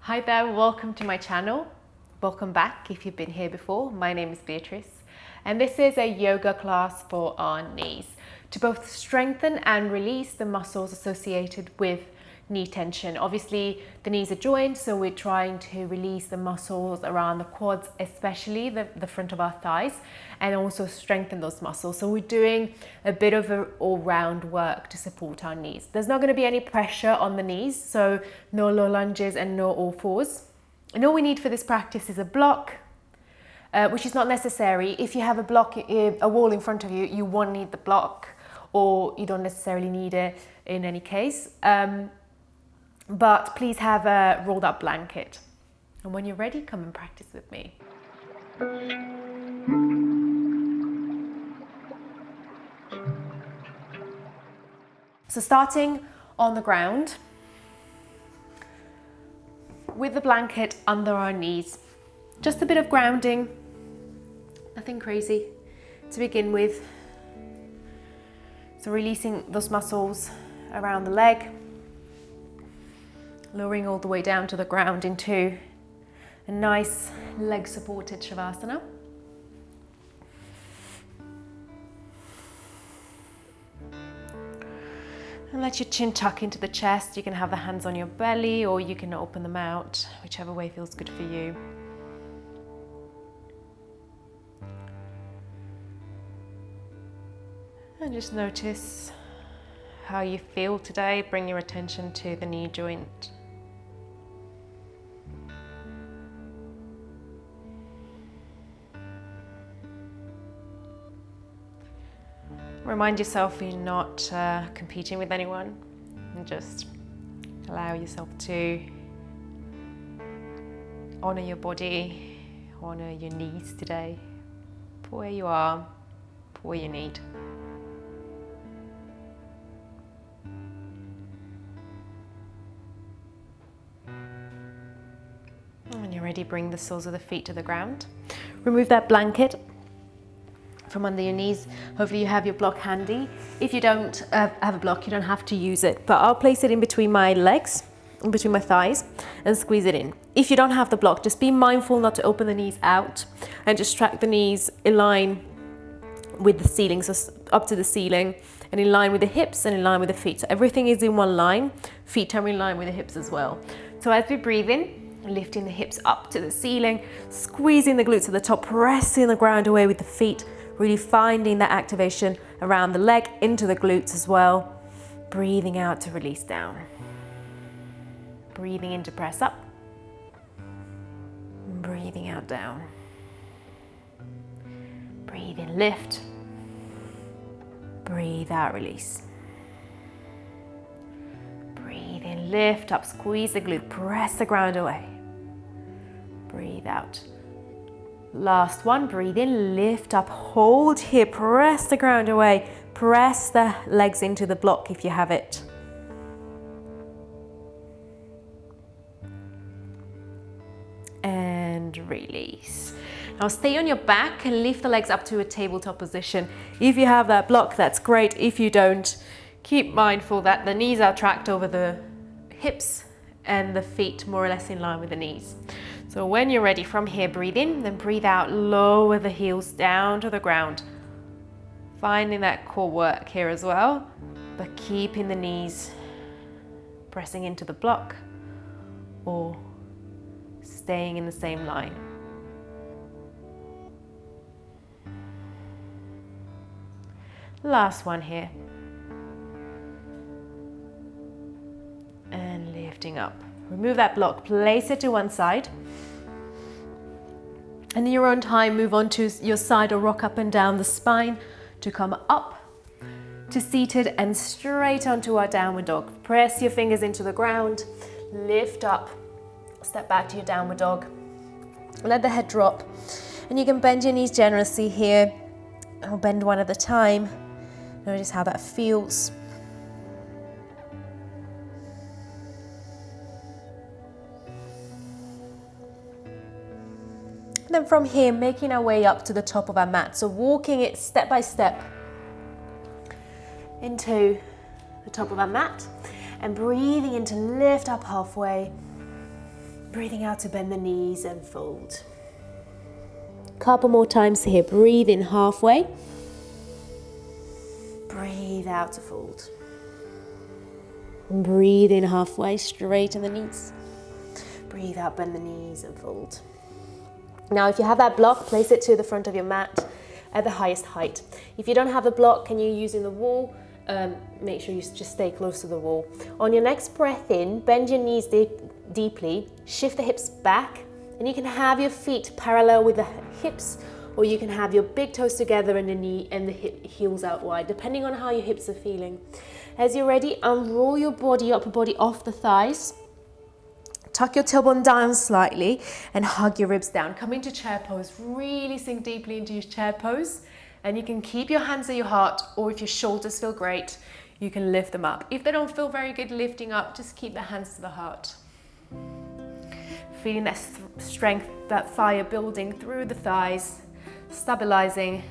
Hi there, welcome to my channel. Welcome back if you've been here before. My name is Beatrice and this is a yoga class for our knees to both strengthen and release the muscles associated with knee tension. Obviously the knees are joined, so we're trying to release the muscles around the quads, especially the front of our thighs, and also strengthen those muscles. So we're doing a bit of all-round work to support our knees. There's not going to be any pressure on the knees, so no low lunges and no all fours. And all we need for this practice is a block, which is not necessary. If you have a wall in front of you, you won't need the block, or you don't necessarily need it in any case. But please have a rolled up blanket. And when you're ready, come and practice with me. So starting on the ground, with the blanket under our knees, just a bit of grounding, nothing crazy to begin with. So releasing those muscles around the leg, lowering all the way down to the ground into a nice leg supported Shavasana. And let your chin tuck into the chest. You can have the hands on your belly or you can open them out, whichever way feels good for you. And just notice how you feel today. Bring your attention to the knee joint. Remind yourself you're not competing with anyone, and just allow yourself to honor your body, honor your needs today, for where you are, for what you need. When you're ready, bring the soles of the feet to the ground. Remove that blanket from under your knees. Hopefully you have your block handy. If you don't have a block, you don't have to use it, but I'll place it in between my legs, in between my thighs, and squeeze it in. If you don't have the block, just be mindful not to open the knees out and just track the knees in line with the ceiling, so up to the ceiling, and in line with the hips and in line with the feet. So everything is in one line. Feet are in line with the hips as well. So as we breathe in, lifting the hips up to the ceiling, squeezing the glutes at the top, pressing the ground away with the feet, really finding that activation around the leg into the glutes as well. Breathing out to release down. Breathing in to press up. Breathing out down. Breathe in, lift. Breathe out, release. Breathe in, lift up, squeeze the glute, press the ground away. Breathe out. Last one, breathe in, lift up, hold here, press the ground away, press the legs into the block if you have it. And release. Now stay on your back and lift the legs up to a tabletop position. If you have that block, that's great. If you don't, keep mindful that the knees are tracked over the hips and the feet more or less in line with the knees. So when you're ready from here, breathe in, then breathe out, lower the heels down to the ground. Finding that core work here as well, but keeping the knees pressing into the block or staying in the same line. Last one here. And lifting up. Remove that block, place it to one side. And in your own time, move on to your side or rock up and down the spine to come up to seated and straight onto our downward dog. Press your fingers into the ground, lift up, step back to your downward dog. Let the head drop. And you can bend your knees generously here, or bend one at a time. Notice how that feels. Then from here, making our way up to the top of our mat. So walking it step by step into the top of our mat and breathing in to lift up halfway. breathing out to bend the knees and fold. Couple more times here. Breathe in halfway. Breathe out to fold. Breathe in halfway, straighten the knees. Breathe out, bend the knees and fold. Now, if you have that block, place it to the front of your mat at the highest height. If you don't have the block and you're using the wall, make sure you just stay close to the wall. On your next breath in, bend your knees deeply, shift the hips back, and you can have your feet parallel with the hips, or you can have your big toes together and the knee and the heels out wide, depending on how your hips are feeling. As you're ready, unroll your body, upper body off the thighs. Tuck your tailbone down slightly and hug your ribs down. Come into chair pose. Really sink deeply into your chair pose. And you can keep your hands at your heart, or if your shoulders feel great, you can lift them up. If they don't feel very good lifting up, just keep the hands to the heart. Feeling that strength, that fire building through the thighs, stabilizing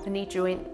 the knee joint.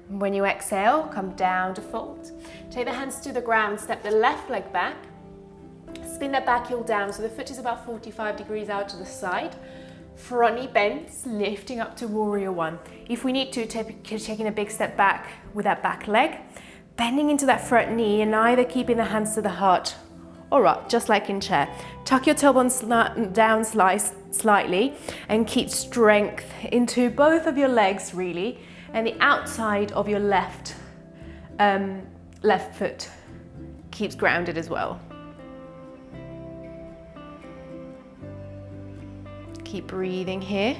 When you exhale, come down to fold. Take the hands to the ground, step the left leg back. Spin that back heel down so the foot is about 45 degrees out to the side. Front knee bends, lifting up to warrior one. If we need to, taking a big step back with that back leg, bending into that front knee and either keeping the hands to the heart or up, just like in chair. Tuck your tailbone down slightly and keep strength into both of your legs really, and the outside of your left foot keeps grounded as well. Keep breathing here.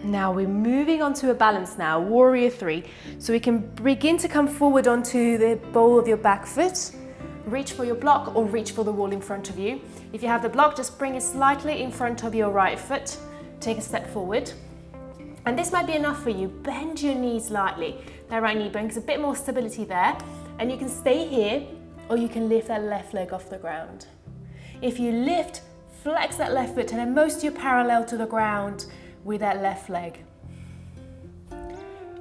Now we're moving on to a balance now, warrior three. So we can begin to come forward onto the ball of your back foot. Reach for your block or reach for the wall in front of you. If you have the block, just bring it slightly in front of your right foot. Take a step forward. And this might be enough for you. Bend your knees lightly. That right knee brings a bit more stability there. And you can stay here, or you can lift that left leg off the ground. If you lift, flex that left foot, and at most you're parallel to the ground with that left leg.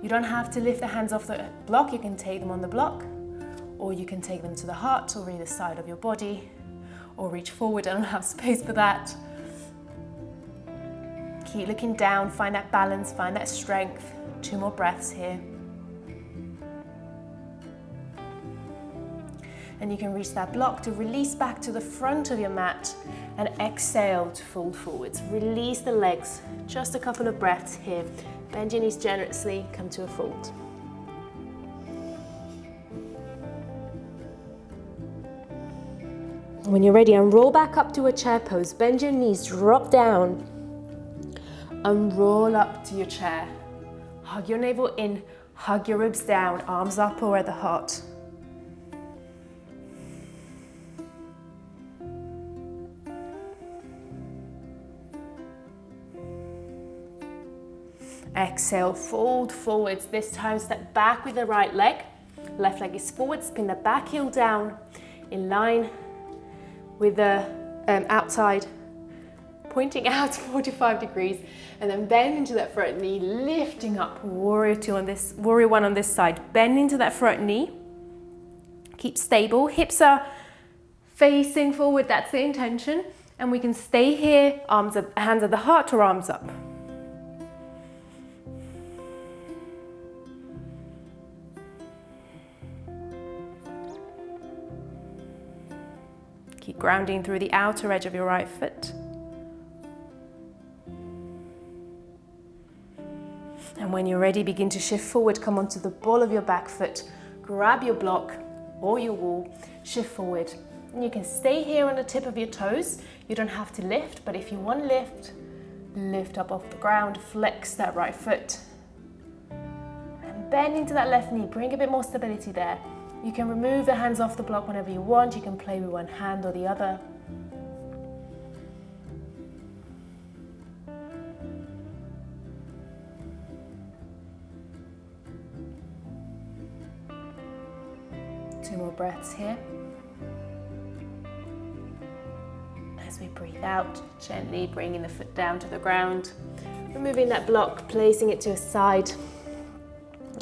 You don't have to lift the hands off the block. You can take them on the block, or you can take them to the heart or either side of your body, or reach forward. I don't have space for that. Keep looking down, find that balance, find that strength. 2 more breaths here. And you can reach that block to release back to the front of your mat and exhale to fold forwards. Release the legs, just a couple of breaths here. Bend your knees generously, come to a fold. When you're ready, unroll back up to a chair pose. Bend your knees, drop down, and roll up to your chair. Hug your navel in, hug your ribs down, arms up or at the heart. Exhale, fold forwards. This time step back with the right leg. Left leg is forward, spin the back heel down in line with the outside, pointing out 45 degrees, and then bend into that front knee, lifting up, warrior one on this side. Bend into that front knee. Keep stable, hips are facing forward, that's the intention. And we can stay here, hands at the heart or arms up. Keep grounding through the outer edge of your right foot. And when you're ready, begin to shift forward, come onto the ball of your back foot, grab your block or your wall, shift forward. And you can stay here on the tip of your toes. You don't have to lift, but if you want to lift up off the ground, flex that right foot. And bend into that left knee, bring a bit more stability there. You can remove the hands off the block whenever you want. You can play with one hand or the other. Two more breaths here. As we Breathe out, gently bringing the foot down to the ground. Removing that block, placing it to a side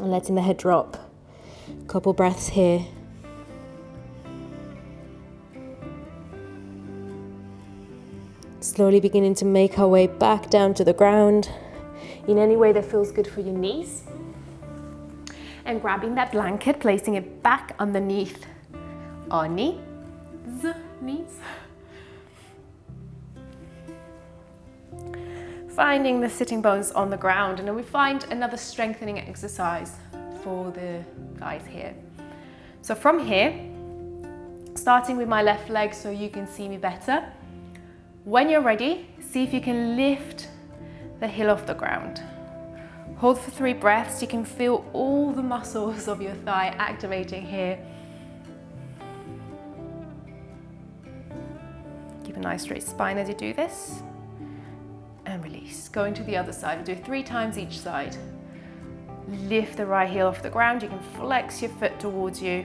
and letting the head drop. A couple breaths here. Slowly beginning to make our way back down to the ground in any way that feels good for your knees. And grabbing that blanket, placing it back underneath our knees. Finding the sitting bones on the ground, and then we find another strengthening exercise for the thighs here. So from here, starting with my left leg so you can see me better. When you're ready, see if you can lift the heel off the ground. Hold for 3 breaths. You can feel all the muscles of your thigh activating here. Keep a nice straight spine as you do this. And release. Going to the other side. We'll do it 3 times each side. Lift the right heel off the ground. You can flex your foot towards you.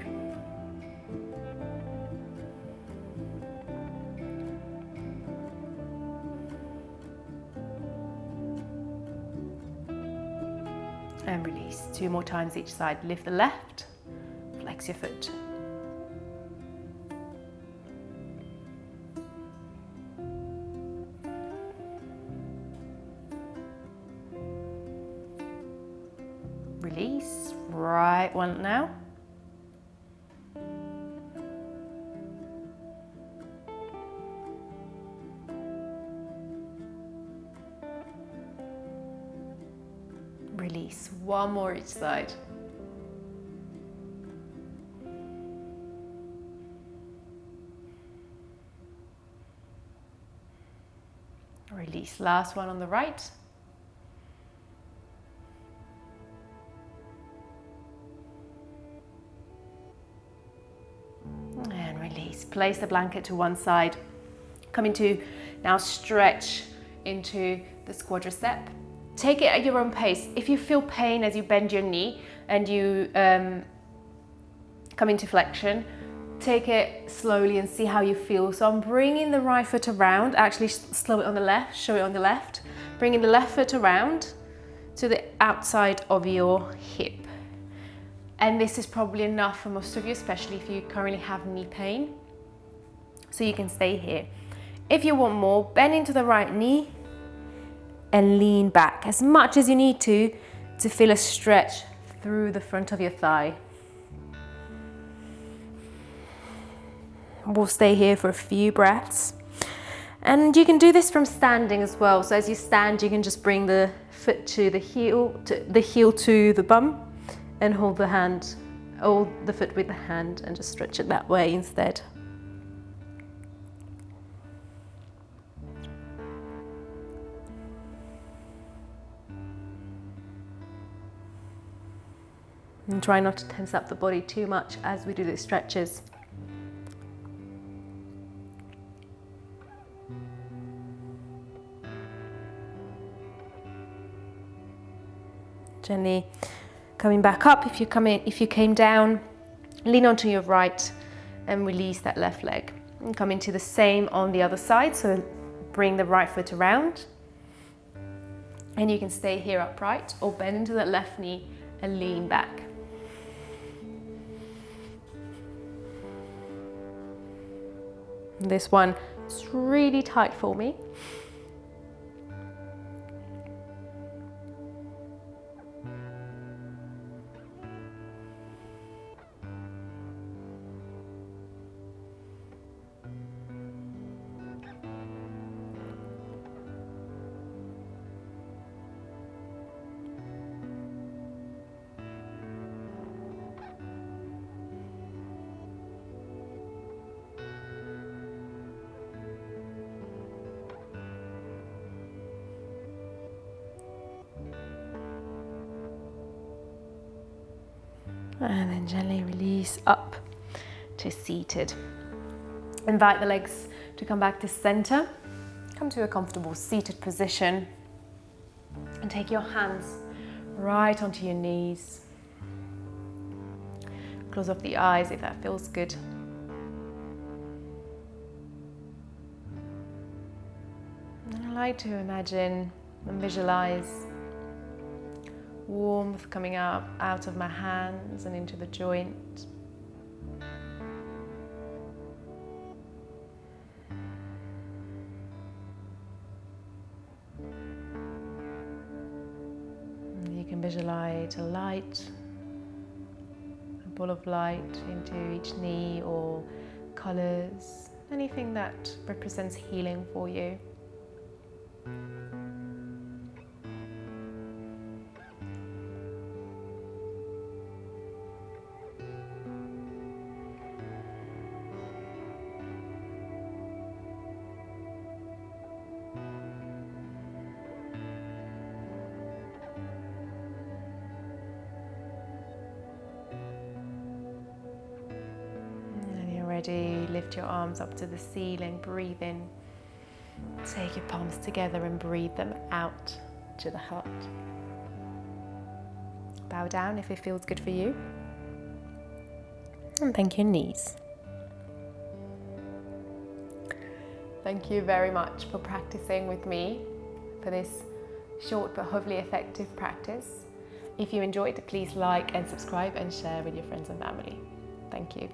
And release. 2 more times each side. Lift the left. Flex your foot. Release, right one now. Release, 1 more each side. Release, last one on the right. And release. Place the blanket to one side. Come into now stretch into the quadricep. Take it at your own pace. If you feel pain as you bend your knee and you come into flexion, take it slowly and see how you feel. So I'm bringing the right foot around, actually slow it on the left, show it on the left. Bringing the left foot around to the outside of your hip. And this is probably enough for most of you, especially if you currently have knee pain. So you can stay here. If you want more, bend into the right knee and lean back as much as you need to feel a stretch through the front of your thigh. We'll stay here for a few breaths. And you can do this from standing as well. So as you stand, you can just bring the foot to the heel to the bum and hold the foot with the hand and just stretch it that way instead. And try not to tense up the body too much as we do these stretches. Gently coming back up. If you came down, lean onto your right and release that left leg. And come into the same on the other side. So bring the right foot around. And you can stay here upright or bend into that left knee and lean back. This one is really tight for me. And then gently release up to seated. Invite the legs to come back to center. Come to a comfortable seated position. And take your hands right onto your knees. Close off the eyes if that feels good. try to imagine and visualize warmth coming up out of my hands and into the joint. You can visualize a light, a ball of light into each knee, or colors, anything that represents healing for you. Ready, lift your arms up to the ceiling, breathe in, take your palms together and breathe them out to the heart. Bow down if it feels good for you, and thank your knees. Thank you very much for practicing with me for this short but hopefully effective practice. If you enjoyed, please like and subscribe and share with your friends and family. Thank you.